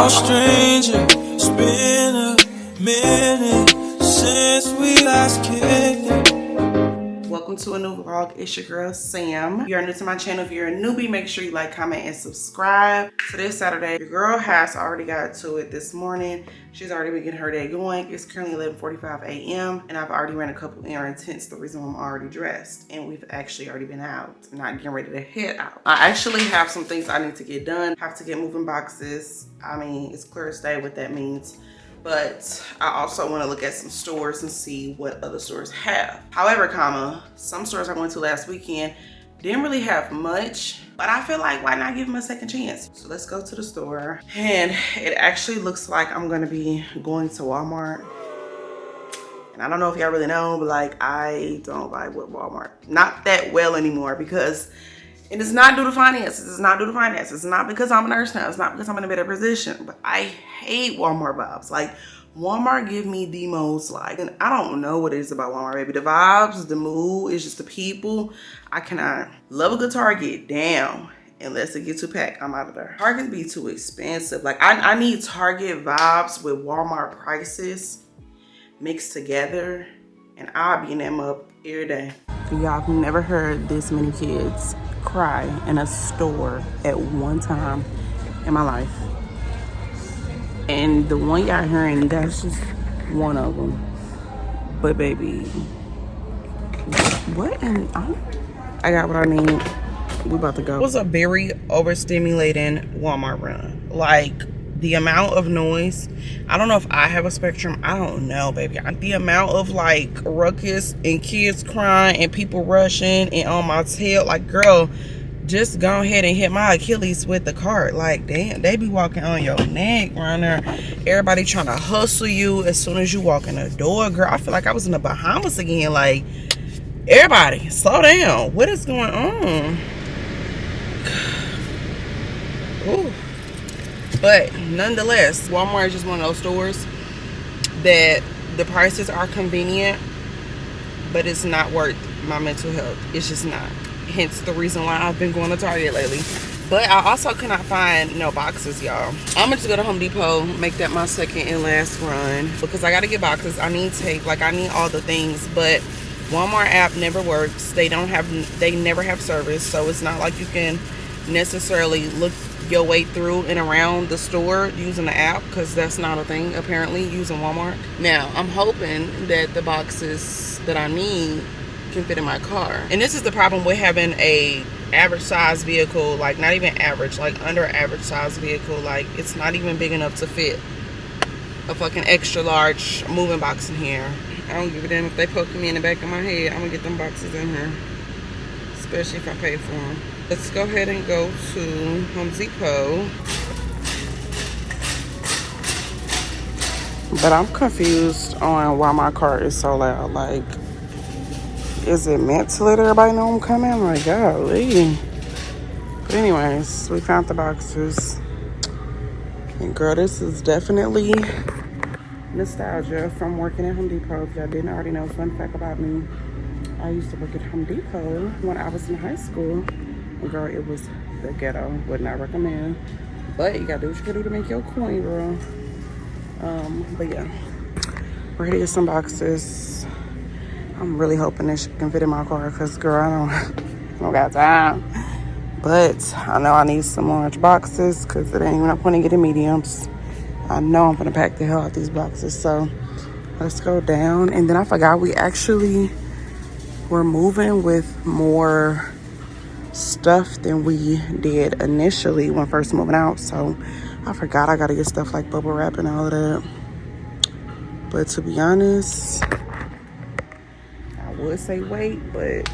a stranger. It's been a minute since we last kicked it. Welcome to a new vlog. It's your girl Sam. If you're new to my channel, if you're a newbie, make sure you like, comment, and subscribe. Today's Saturday. Your girl has already got to it this morning. She's already been getting her day going. It's currently 11:45 a.m. and I've already ran a couple errands, hence the reason why I'm already dressed. And we've actually already been out, not getting ready to head out. I actually have some things I need to get done. Have to get moving boxes. I mean, it's clear as day what that means. But I also want to look at some stores and see what other stores have. However, some stores I went to last weekend didn't really have much, but I feel like why not give them a second chance? So let's go to the store. And it actually looks like I'm gonna be going to Walmart. And I don't know if y'all really know, but like I don't vibe with Walmart. Not that well anymore because and it's not due to finances. It's not due to finances. It's not because I'm a nurse now. It's not because I'm in a better position. But I hate Walmart vibes. Like, Walmart give me the most, like, and I don't know what it is about Walmart, baby. The vibes, the mood, it's just the people. I cannot love a good Target. Damn. Unless it gets too packed, I'm out of there. Target be too expensive. Like, I need Target vibes with Walmart prices mixed together. And I'll be in them up every day. Y'all have never heard this many kids cry in a store at one time in my life. And the one y'all hearing, that's just one of them. But baby, what? And I got what I need. We about to go. It was a very overstimulating Walmart run. Like, the amount of noise, I don't know if I have a spectrum. I don't know, baby. The amount of like ruckus and kids crying and people rushing and on my tail, like, girl, just go ahead and hit my Achilles with the cart. Like, damn, they be walking on your neck, runner. Everybody trying to hustle you as soon as you walk in the door, girl. I feel like I was in the Bahamas again. Like, everybody, slow down. What is going on? Ooh. But nonetheless, Walmart is just one of those stores that the prices are convenient, but it's not worth my mental health. It's just not. Hence the reason why I've been going to Target lately. But I also cannot find no boxes, y'all. I'm gonna just go to Home Depot, make that my second and last run because I gotta get boxes. I need tape, like I need all the things. But Walmart app never works. They never have service, so it's not like you can necessarily look your way through and around the store using the app, because that's not a thing apparently using Walmart. Now I'm hoping that the boxes that I need can fit in my car. And this is the problem with having a average size vehicle, like not even average, like under average size vehicle. Like, it's not even big enough to fit a fucking extra large moving box in here. I don't give a damn if they poke me in the back of my head. I'm gonna get them boxes in here, especially if I pay for them. Let's go ahead and go to Home Depot. But I'm confused on why my car is so loud. Like, is it meant to let everybody know I'm coming? Like, golly. But anyways, we found the boxes. And girl, this is definitely nostalgia from working at Home Depot. If y'all didn't already know, fun fact about me, I used to work at Home Depot when I was in high school. And girl, it was the ghetto. Would not recommend. But you gotta do what you gotta do to make your coin, girl. But yeah, we're gonna get some boxes. I'm really hoping this can fit in my car because, girl, I don't got time. But I know I need some large boxes because it ain't even no point in getting mediums. I know I'm gonna pack the hell out these boxes. So let's go down. And then I forgot we actually were moving with more stuff than we did initially when first moving out. So I forgot I gotta get stuff like bubble wrap and all of that. But to be honest, I would say wait, but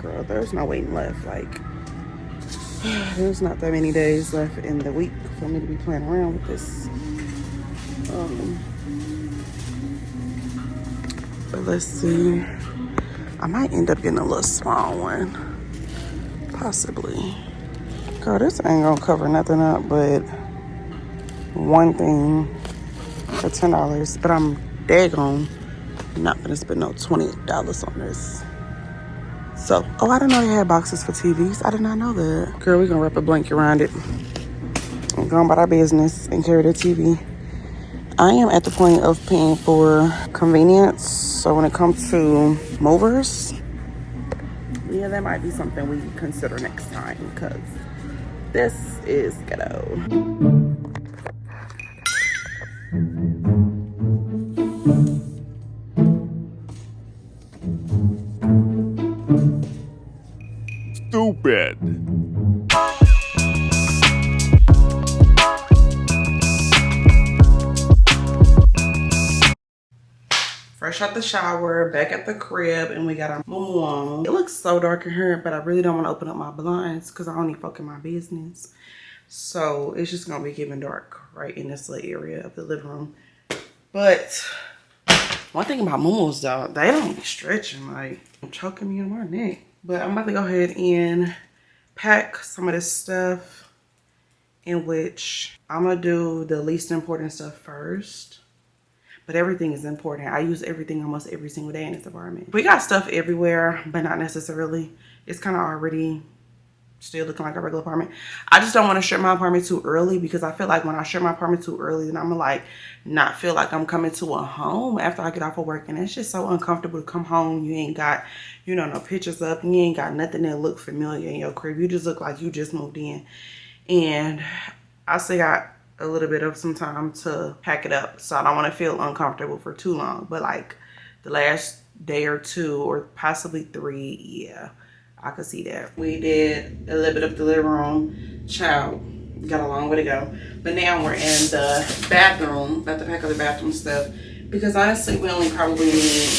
girl, there's no waiting left. Like, there's not that many days left in the week for me to be playing around with this. But let's see. I might end up getting a little small one. Possibly. Girl, this ain't gonna cover nothing up but one thing for $10. But I'm daggone not gonna spend no $20 on this. So, oh, I didn't know you had boxes for TVs. I did not know that. Girl, we're gonna wrap a blanket around it and go about our business and carry the TV. I am at the point of paying for convenience. So when it comes to movers, yeah, that might be something we consider next time because this is ghetto. Stupid. Fresh out the shower, back at the crib, and we got our mumu on. It looks so dark in here, but I really don't want to open up my blinds because I only fucking my business. So it's just gonna be getting dark right in this little area of the living room. But one thing about mumus though, they don't be stretching, like choking me on my neck. But I'm about to go ahead and pack some of this stuff, in which I'm gonna do the least important stuff first. But everything is important. I use everything almost every single day in this apartment. We got stuff everywhere, but not necessarily. It's kind of already still looking like a regular apartment. I just don't want to strip my apartment too early because I feel like when I strip my apartment too early, then I'm gonna like not feel like I'm coming to a home after I get off of work. And it's just so uncomfortable to come home. You ain't got, you know, no pictures up. You ain't got nothing that look familiar in your crib. You just look like you just moved in. And I still got a little bit of some time to pack it up, so I don't want to feel uncomfortable for too long. But like the last day or two or possibly 3, yeah, I could see that. We did a little bit of the living room. Child, got a long way to go, but now we're in the bathroom. About to pack up the bathroom stuff because honestly we only probably need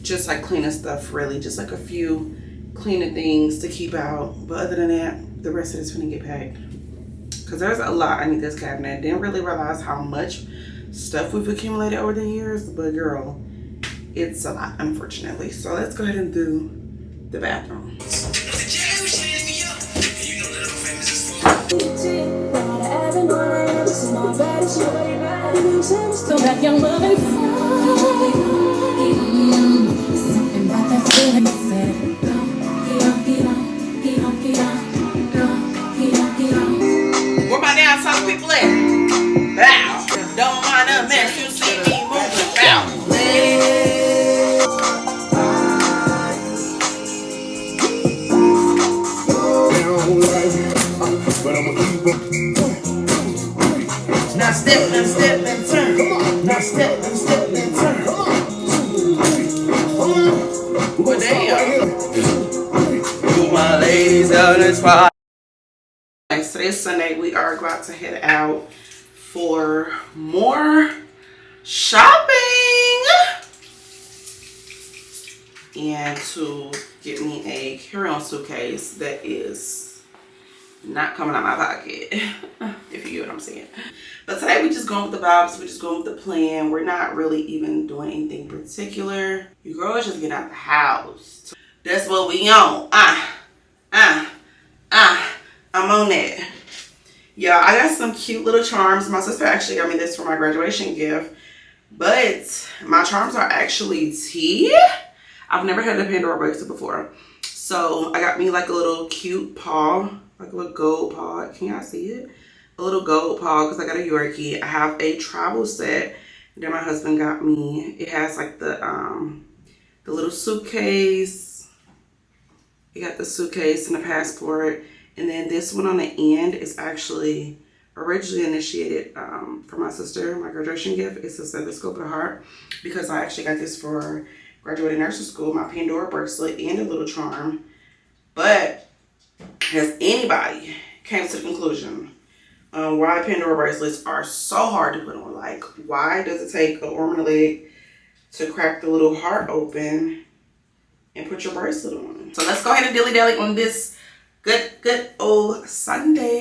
just like cleaning stuff, really just like a few cleaning things to keep out. But other than that, the rest of it's gonna get packed. Because there's a lot in this cabinet. Didn't really realize how much stuff we've accumulated over the years. But girl, it's a lot, unfortunately. So let's go ahead and do the bathroom. Some people at bow. Don't mind a mess, you see me moving. Bow. Now step and turn. Now step and turn. Well, damn. You my ladies out in spot. So this Sunday we are about to head out for more shopping and to get me a carry-on suitcase that is not coming out my pocket, if you get what I'm saying. But today we just going with the vibes. We're just going with the plan. We're not really even doing anything particular. You girls just get out the house. That's what we on. I'm on that. Yeah, I got some cute little charms. My sister actually got me this for my graduation gift. But my charms are actually tea. I've never had a Pandora bracelet before. So I got me like a little cute paw. Like a little gold paw. Can y'all see it? A little gold paw because I got a Yorkie. I have a travel set that my husband got me. It has like the little suitcase. You got the suitcase and the passport. And then this one on the end is actually originally initiated for my sister, my graduation gift. It's a stethoscope of the heart because I actually got this for graduating nursing school, my Pandora bracelet and a little charm. But has anybody came to the conclusion why Pandora bracelets are so hard to put on? Like, why does it take an arm and a leg to crack the little heart open and put your bracelet on? So let's go ahead and dilly-dally on this good old Sunday.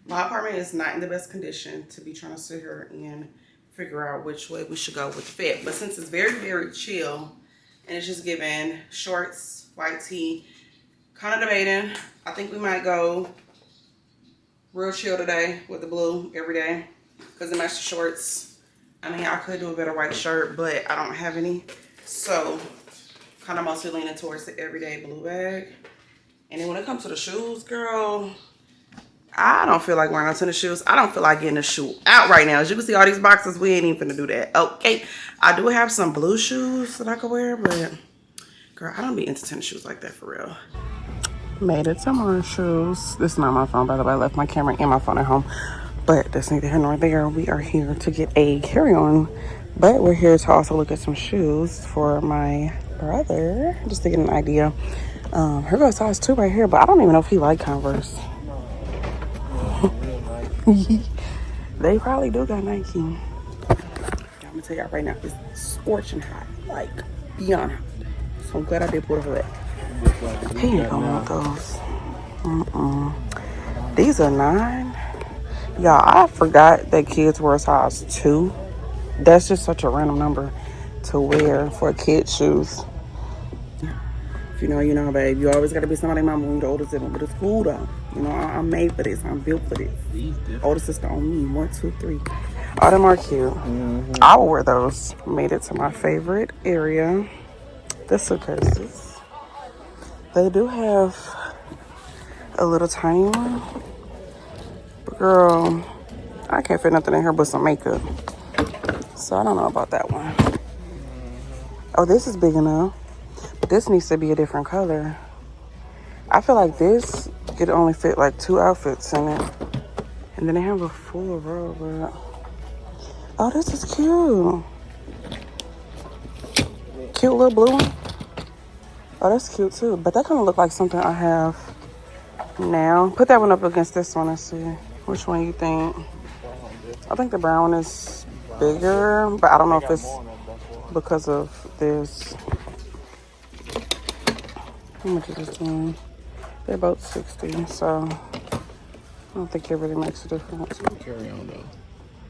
My apartment is not in the best condition to be trying to sit here and figure out which way we should go with the fit. But since it's very, very chill and it's just giving shorts, white tee, kind of debating. I think we might go real chill today with the blue every day because it matches the shorts. I mean, I could do a better white shirt, but I don't have any. So kind of mostly leaning towards the everyday blue bag. And then when it comes to the shoes, girl, I don't feel like wearing no tennis shoes. I don't feel like getting a shoe out right now. As you can see, all these boxes, we ain't even finna do that. Okay, I do have some blue shoes that I could wear, but girl, I don't be into tennis shoes like that for real. Made it to more shoes. This is not my phone, by the way. I left my camera and my phone at home, but that's neither here nor there. We are here to get a carry-on, but we're here to also look at some shoes for my brother, just to get an idea. Here goes size 2 right here, but I don't even know if he like Converse. They probably do got Nike. I'm gonna tell y'all right now, it's scorching hot, like beyond hot. So I'm glad I did put it away. He ain't gonna want those. These are 9. Y'all, I forgot that kids wear size 2. That's just such a random number to wear for kids' shoes. If you know, you know, babe. You always gotta be somebody mama when you're the older sibling, but it's cool though. You know, I'm made for this. I'm built for this. Older sister on me. 1, 2, 3. All them are cute. I will wear those. Made it to my favorite area, the suitcases. They do have a little tiny one, but girl, I can't fit nothing in here but some makeup. So I don't know about that one. Oh, this is big enough. But this needs to be a different color. I feel like this could only fit like 2 outfits in it. And then they have a full row, but... Oh, this is cute. Cute little blue one. Oh, that's cute too. But that kind of look like something I have now. Put that one up against this one and see which one you think. I think the brown one is bigger, but I don't know if it's because of this. How much is this one? They're both 60, so I don't think it really makes a difference. Carry on though.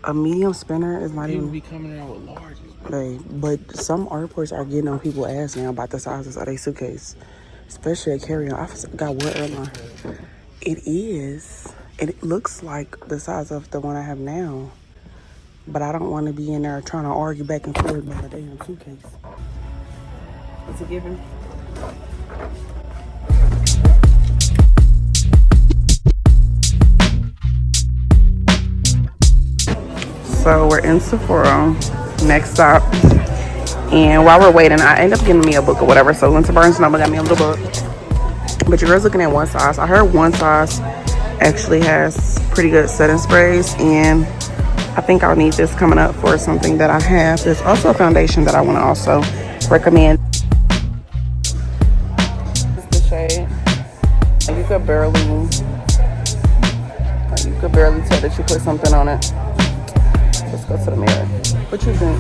A medium spinner is not even be coming out with larges. But some airports are getting on people's ass now about the sizes of their suitcase, especially a carry-on. I forgot what airline it is, and it looks like the size of the one I have now. But I don't want to be in there trying to argue back and forth about a damn suitcase. What's it giving? So we're in Sephora, next stop. And while we're waiting, I end up getting me a book or whatever. So Linda Burns number got me a little book. But your girl's looking at one size. I heard one size actually has pretty good setting sprays. And I think I'll need this coming up for something that I have. There's also a foundation that I want to also recommend. This is the shade. And you could barely tell that you put something on it. Let's go to the mirror. What you think?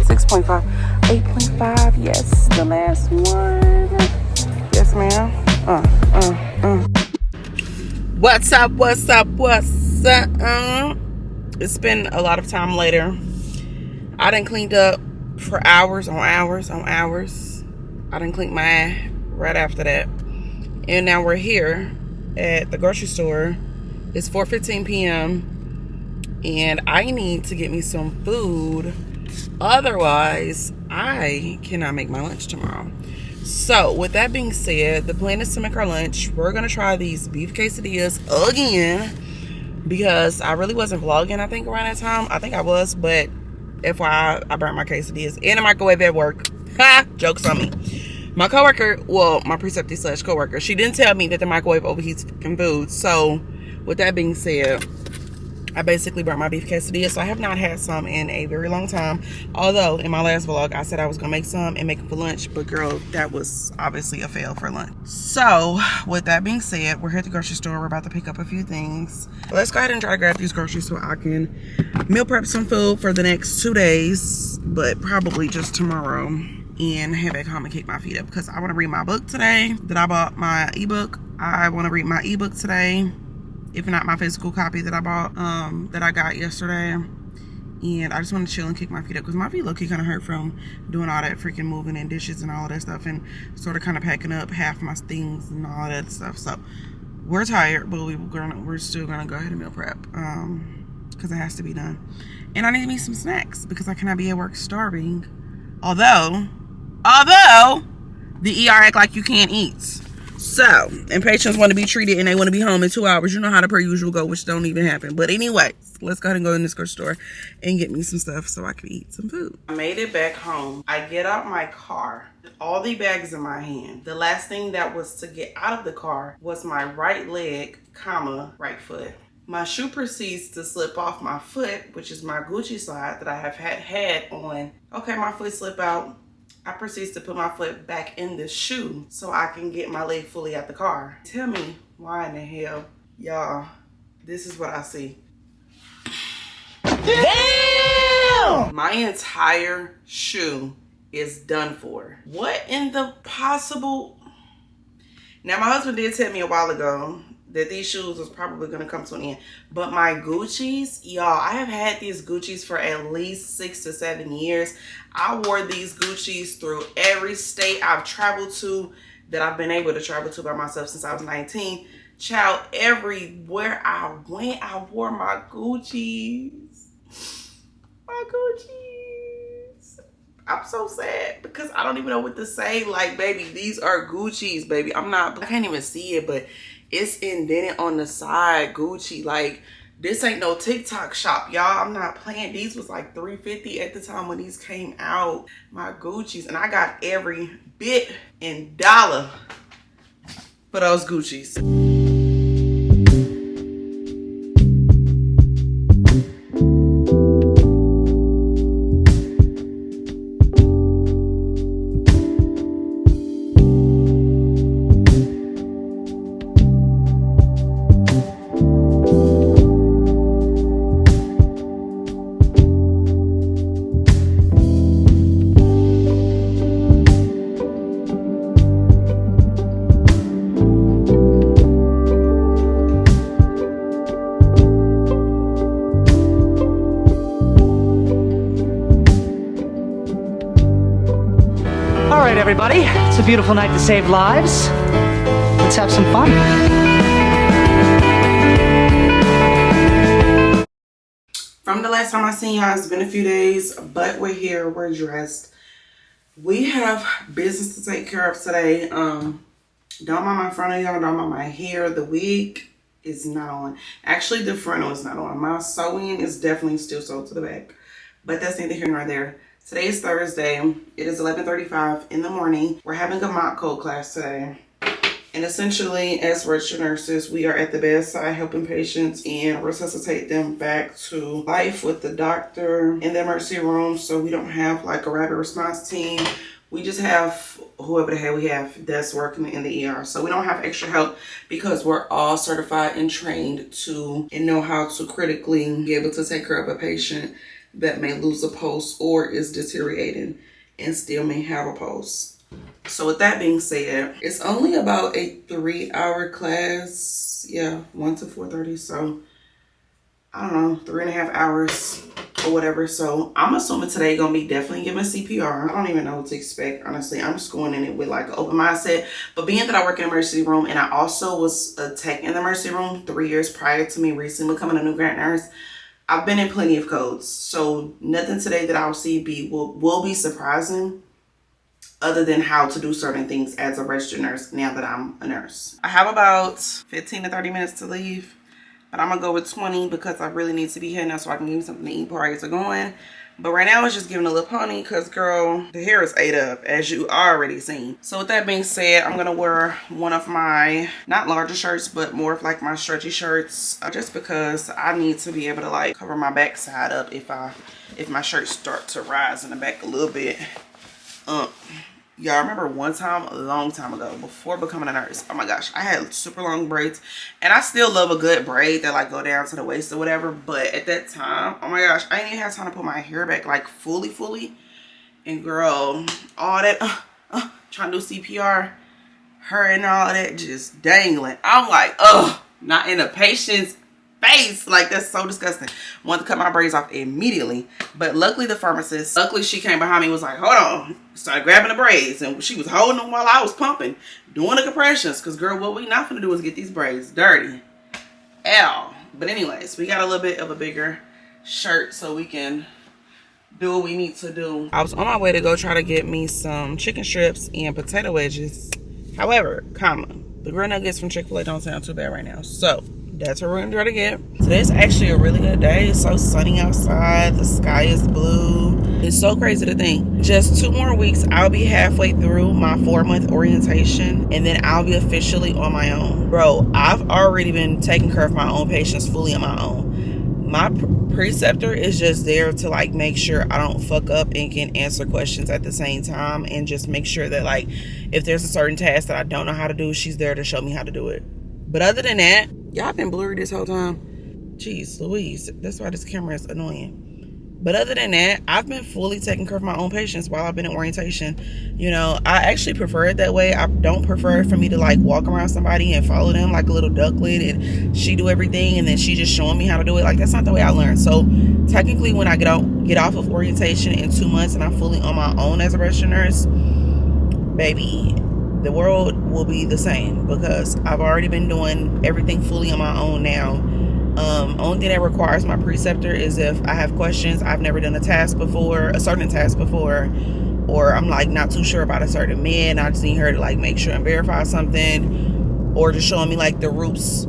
6.5. 8.5. Yes, the last one. Yes, ma'am. What's up? It's been a lot of time later. I done cleaned up for hours on hours on hours. I done cleaned my eye right after that. And now we're here at the grocery store. It's 4:15 p.m. and I need to get me some food. Otherwise, I cannot make my lunch tomorrow. So, with that being said, the plan is to make our lunch. We're going to try these beef quesadillas again because I really wasn't vlogging, I think, around that time. I think I was, but FYI, I burnt my quesadillas in a microwave at work. Ha! Joke's on me. My coworker, well, my preceptor / coworker, she didn't tell me that the microwave overheats fucking food. So, with that being said, I basically burnt my beef quesadilla, so I have not had some in a very long time. Although, in my last vlog, I said I was going to make some and make them for lunch. But, girl, that was obviously a fail for lunch. So, with that being said, we're here at the grocery store. We're about to pick up a few things. Let's go ahead and try to grab these groceries so I can meal prep some food for the next 2 days. But probably just tomorrow. And head back home and kick my feet up. Because I want to read my book today that I bought, my ebook. I want to read my ebook today. If not my physical copy that I bought, that I got yesterday. And I just want to chill and kick my feet up because my feet low-key kind of hurt from doing all that freaking moving and dishes and all of that stuff and sort of kind of packing up half my things and all that stuff. So we're tired, but we're still gonna go ahead and meal prep because it has to be done. And I need to eat some snacks because I cannot be at work starving. Although the ER act like you can't eat. So, and patients want to be treated and they want to be home in 2 hours. You know how the per usual go, which don't even happen. But anyways, let's go ahead and go in this grocery store and get me some stuff so I can eat some food. I made it back home. I get out my car, all the bags in my hand. The last thing that was to get out of the car was my right leg, right foot. My shoe proceeds to slip off my foot, which is my Gucci slide that I have had on. Okay, my foot slip out. I proceed to put my foot back in the shoe so I can get my leg fully out the car. Tell me why in the hell, y'all, this is what I see. Damn! My entire shoe is done for. What in the possible? Now, my husband did tell me a while ago that these shoes was probably going to come to an end. But my Gucci's, y'all, I have had these Gucci's for at least 6 to 7 years. I wore these Gucci's through every state I've traveled to that I've been able to travel to by myself since I was 19. Child, everywhere I went, I wore my Gucci's. My Gucci's. I'm so sad because I don't even know what to say. Like, baby, these are Gucci's, baby. I can't even see it, but it's indented on the side, Gucci. Like, this ain't no TikTok shop, y'all. I'm not playing. These was like $350 at the time when these came out. My Gucci's. And I got every bit and dollar for those Gucci's. Everybody, it's a beautiful night to save lives. Let's have some fun. From the last time I seen y'all, it's been a few days, but we're here, we're dressed. We have business to take care of today. Don't mind my frontal, y'all, don't mind my hair. The wig is not on. Actually, the frontal is not on. My sewing is definitely still sewed to the back, but that's neither here nor there. Today is Thursday. It is 11:35 in the morning. We're having a mock code class today. And essentially, as registered nurses, we are at the bedside helping patients and resuscitate them back to life with the doctor in the emergency room. So we don't have like a rapid response team. We just have whoever the hell we have that's working in the ER. So we don't have extra help because we're all certified and trained to and know how to critically be able to take care of a patient that may lose a pulse or is deteriorating and still may have a pulse. So with that being said, it's only about a 3-hour class. Yeah, 1 to 4:30. So I don't know, 3.5 hours or whatever. So I'm assuming today gonna be definitely giving CPR. I don't even know what to expect, honestly. I'm just going in it with like an open mindset. But being that I work in an emergency room and I also was a tech in the emergency room 3 years prior to me recently becoming a new grad nurse, I've been in plenty of codes, so nothing today that I'll see will be surprising other than how to do certain things as a registered nurse now that I'm a nurse. I have about 15 to 30 minutes to leave, but I'm gonna go with 20 because I really need to be here now so I can give me something to eat prior to going. But right now it's just giving a little pony because, girl, the hair is ate up, as you already seen. So with that being said, I'm going to wear one of my, not larger shirts, but more of like my stretchy shirts. Just because I need to be able to like cover my backside up if my shirts start to rise in the back a little bit. Y'all remember one time, a long time ago, before becoming a nurse, oh my gosh, I had super long braids. And I still love a good braid that like go down to the waist or whatever. But at that time, oh my gosh, I didn't even have time to put my hair back like fully. And girl, all that, trying to do CPR, her and all that just dangling. I'm like, not in a patient's face. Like, that's so disgusting. Wanted to cut my braids off immediately, but luckily the pharmacist, she came behind me and was like, hold on, started grabbing the braids, and she was holding them while I was pumping, doing the compressions, because girl, what we not gonna do is get these braids dirty. Ow. But anyways, we got a little bit of a bigger shirt so we can do what we need to do. I was on my way to go try to get me some chicken strips and potato wedges. However, The grill nuggets from Chick-fil-A don't sound too bad right now. So that's what we're gonna try to get. Today's actually a really good day. It's so sunny outside. The sky is blue. It's so crazy to think. Just 2 more weeks, I'll be halfway through my 4-month orientation, and then I'll be officially on my own. Bro, I've already been taking care of my own patients fully on my own. My preceptor is just there to like make sure I don't fuck up and can answer questions at the same time, and just make sure that like if there's a certain task that I don't know how to do, she's there to show me how to do it. But other than that, y'all been blurry this whole time. Jeez Louise, that's why this camera is annoying. But other than that, I've been fully taking care of my own patients while I've been in orientation. You know, I actually prefer it that way. I don't prefer for me to like walk around somebody and follow them like a little ducklet and she do everything and then she just showing me how to do it. Like, that's not the way I learn. So technically when I get off of orientation in 2 months and I'm fully on my own as a registered nurse, baby, the world will be the same because I've already been doing everything fully on my own now. Only thing that requires my preceptor is if I have questions, I've never done a certain task before, or I'm like not too sure about a certain med, I just need her to like make sure and verify something, or just showing me like the ropes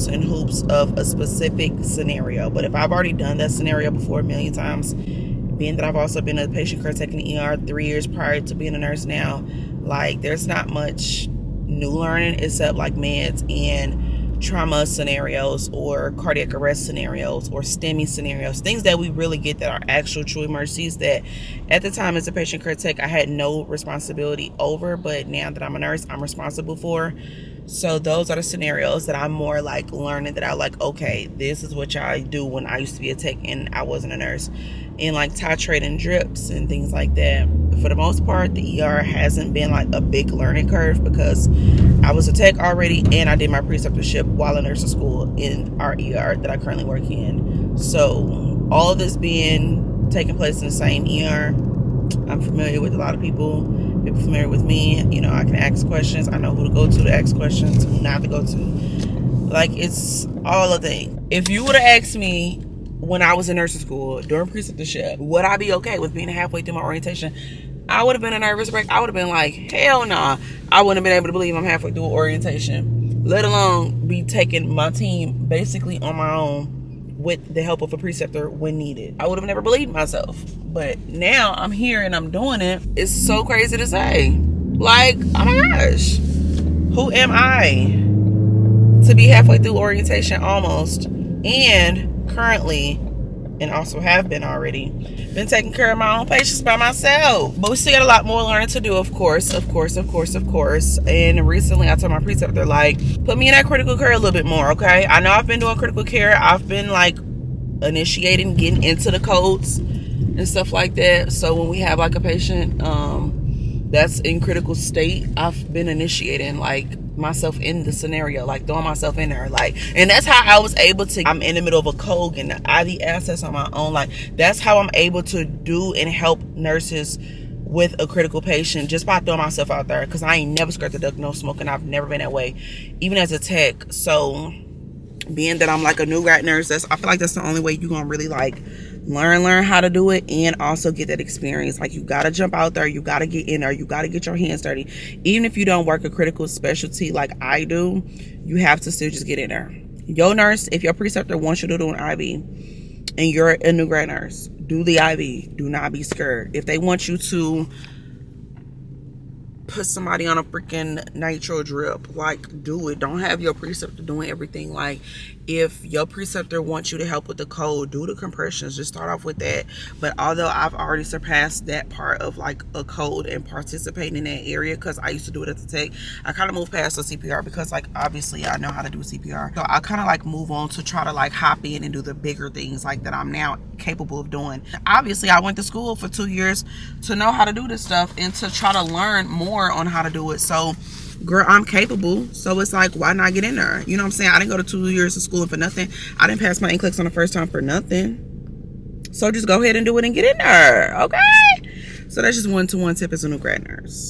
and hoops of a specific scenario. But if I've already done that scenario before a million times, being that I've also been a patient care tech in the ER 3 years prior to being a nurse now, like there's not much new learning except like meds and trauma scenarios or cardiac arrest scenarios or STEMI scenarios, things that we really get that are actual true emergencies that at the time as a patient care tech I had no responsibility over, but now that I'm a nurse I'm responsible for. So those are the scenarios that I'm more like learning, that I like, okay, this is what y'all do when I used to be a tech and I wasn't a nurse, and like titrating drips and things like that. For the most part, the ER hasn't been like a big learning curve because I was a tech already and I did my preceptorship while in nursing school in our ER that I currently work in. So all of this taking place in the same ER, I'm familiar with a lot of people familiar with me. You know, I can ask questions. I know who to go to ask questions, who not to go to. Like, it's all a thing. If you would have asked me when I was in nursing school during preceptorship, would I be okay with being halfway through my orientation, I would have been a nervous wreck. I would have been like, hell nah. I wouldn't have been able to believe I'm halfway through orientation, let alone be taking my team basically on my own with the help of a preceptor when needed. I would have never believed myself. But now I'm here and I'm doing it. It's so crazy to say. Like, oh my gosh, who am I to be halfway through orientation almost, and currently, and also have been already, been taking care of my own patients by myself. But we still got a lot more learning to do, of course. And recently I told my preceptor, like, put me in that critical care a little bit more, okay? I know I've been doing critical care. I've been like initiating, getting into the codes and stuff like that. So when we have like a patient that's in critical state, I've been initiating like myself in the scenario, like throwing myself in there, like, and that's how I was able to, I'm in the middle of a code and the IV access on my own, like that's how I'm able to do and help nurses with a critical patient, just by throwing myself out there, because I ain't never scared the duck, no smoking. I've never been that way, even as a tech. So being that I'm like a new grad nurse, I feel like that's the only way you're gonna really like learn how to do it, and also get that experience. Like, you gotta jump out there, you gotta get in there, you gotta get your hands dirty. Even if you don't work a critical specialty like I do, you have to still just get in there. Your nurse, if your preceptor wants you to do an IV and you're a new grad nurse, do the IV. Do not be scared. If they want you to put somebody on a freaking nitro drip, like, do it. Don't have your preceptor doing everything. Like, if your preceptor wants you to help with the code, do the compressions. Just start off with that. But although I've already surpassed that part of like a code and participating in that area, because I used to do it at the tech, I kind of moved past the CPR because, like, obviously I know how to do CPR. So I kind of like move on to try to like hop in and do the bigger things like that I'm now capable of doing. Obviously I went to school for 2 years to know how to do this stuff and to try to learn more on how to do it. So girl, I'm capable. So it's like, why not get in there? You know what I'm saying? I didn't go to 2 years of school for nothing. I didn't pass my NCLEX on the first time for nothing. So just go ahead and do it and get in there, okay? So that's just 1-to-1 tip as a new grad nurse.